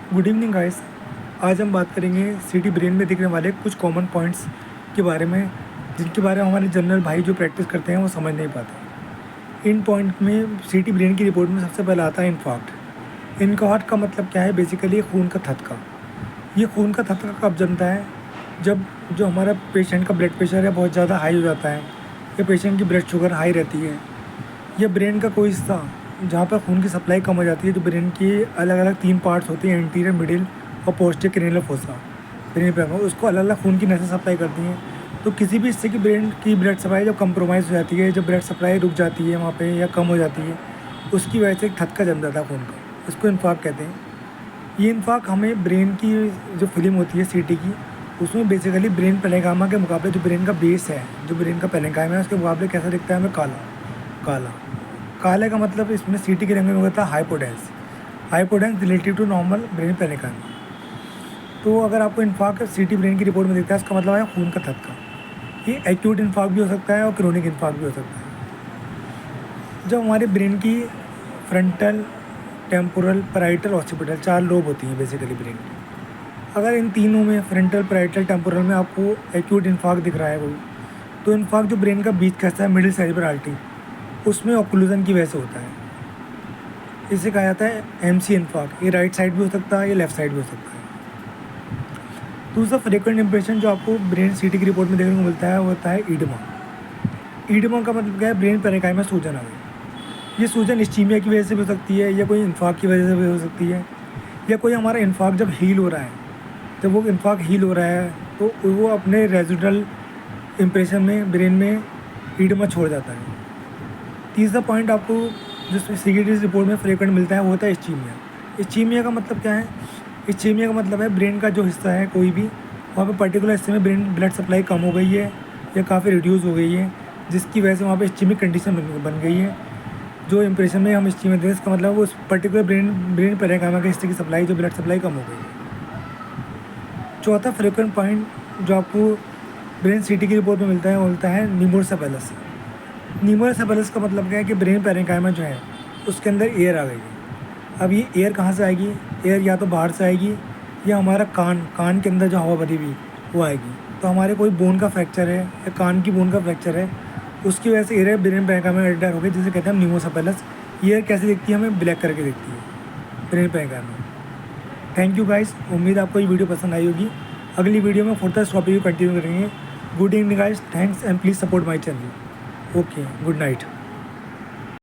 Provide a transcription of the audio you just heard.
Good evening guys. आज हम बात करेंगे सिटी ब्रेन में दिखने वाले कुछ कॉमन पॉइंट्स के बारे में, जिनके बारे में हमारे जनरल भाई जो प्रैक्टिस करते हैं वो समझ नहीं पाते। इन पॉइंट में सिटी ब्रेन की रिपोर्ट में सबसे पहले आता है इन्फार्क्ट। इन्फार्क्ट का मतलब क्या है? बेसिकली खून का थक्का। ये खून का थक्का कब जमता है? जब जो हमारा पेशेंट का ब्लड प्रेशर है बहुत ज़्यादा हाई हो जाता है, या पेशेंट की ब्लड शुगर हाई रहती है, या ब्रेन का कोई हिस्सा जहाँ पर खून की सप्लाई कम हो जाती है। जो ब्रेन की अलग अलग 3 पार्ट्स होती हैं, एंटीरियर, मिडिल और पोस्टीरियर क्रेनियल फोसा, ब्रेन पे उसको अलग अलग खून की नसें सप्लाई करती हैं। तो किसी भी हिस्से की ब्रेन की ब्लड सप्लाई जब कंप्रोमाइज़ हो जाती है, जब ब्लड सप्लाई रुक जाती है वहाँ पे या कम हो जाती है, उसकी वजह से एक थक्का जम जाता है खून का। इसको इन्फार्क्ट कहते हैं। ये इन्फार्क्ट हमें ब्रेन की जो फिल्म होती है सीटी की, उसमें बेसिकली ब्रेन पेरेन्काइमा के मुकाबले जो ब्रेन का बेस है, जो ब्रेन का पेरेन्काइमा है, उसके मुकाबले कैसा दिखता है हमें? काला काला। काले का मतलब इसमें सीटी के रंग में होता है hypodense. Hypodense relative to normal brain parenchyma. तो अगर आपको इन्फार्क्ट सीटी ब्रेन की रिपोर्ट में दिखता है, इसका मतलब है खून का थक्का। ये एक्यूट इन्फार्क्ट भी हो सकता है और क्रोनिक इन्फार्क्ट भी हो सकता है। जब हमारे ब्रेन की frontal, temporal, parietal, occipital 4 lobe होती हैं बेसिकली ब्रेन की। अगर इन तीनों में फ्रंटल, पैराइटल, टेम्पोरल में आपको एक्यूट इन्फार्क्ट दिख रहा है कोई, तो इन्फार्क्ट जो ब्रेन का बीच का हिस्सा है, मिडिल सेरेब्रल आर्टरी, उसमें ऑक्लूजन की वजह से होता है। इसे कहा जाता है एमसी इन्फार्क्ट। ये राइट साइड भी हो सकता है, ये लेफ्ट साइड भी हो सकता है। दूसरा फ्रीक्वेंट इंप्रेशन जो आपको ब्रेन सीटी की रिपोर्ट में देखने को मिलता है वो होता है ईडमा। ईडमा का मतलब क्या है? ब्रेन पेरेन्काइमा में सूजन आ गई। ये सूजन इस्चीमिया की वजह से भी हो सकती है, या कोई इन्फार्क्ट की वजह से भी हो सकती है, या कोई हमारा इन्फार्क्ट जब हील हो रहा है, जब वो इन्फार्क्ट हील हो रहा है तो वो अपने रेजिडुअल इम्प्रेशन में ब्रेन में ईडमा छोड़ जाता है। तीसरा पॉइंट आपको जो सीटीज रिपोर्ट में फ्रीक्वेंट मिलता है वो होता है इस्चीमिया। इस्चीमिया का मतलब क्या है? इस्चीमिया का मतलब है ब्रेन का जो हिस्सा है कोई भी, वहाँ पे पर्टिकुलर हिस्से में ब्रेन ब्लड सप्लाई कम हो गई है या काफ़ी रिड्यूस हो गई है, जिसकी वजह से वहाँ पे इस्चीमिक कंडीशन बन गई है। जो इंप्रेशन में हम इस्चीमिया दें, इसका मतलब वो उस पर्टिकुलर ब्रेन पेरेन्काइमा के हिस्से की सप्लाई, जो ब्लड सप्लाई कम हो गई है। चौथा फ्रीक्वेंट पॉइंट जो आपको ब्रेन सीटी की रिपोर्ट में मिलता है वो मिलता है नीमोसेफेलस। नीमोसेफेलस का मतलब क्या है कि ब्रेन पेरेन्काइमा जो है उसके अंदर एयर आ गई है। अब ये एयर कहाँ से आएगी? एयर या तो बाहर से आएगी, या हमारा कान के अंदर जो हवा भरी हुई वो आएगी। तो हमारे कोई बोन का फ्रैक्चर है या कान की बोन का फ्रैक्चर है, उसकी वजह से एयर ब्रेन पेरेन्काइमा में एंटर हो गई, जिसे कहते हैं हम नीमोसेफेलस। एयर कैसे दिखती है? हमें ब्लैक करके दिखती है brain parenchyma. Thank you guys, उम्मीद आपको ये वीडियो पसंद आई होगी। अगली वीडियो में फर्दर टॉपिक को कंटिन्यू करेंगे। Good evening guys, thanks and please support my channel. Okay, good night.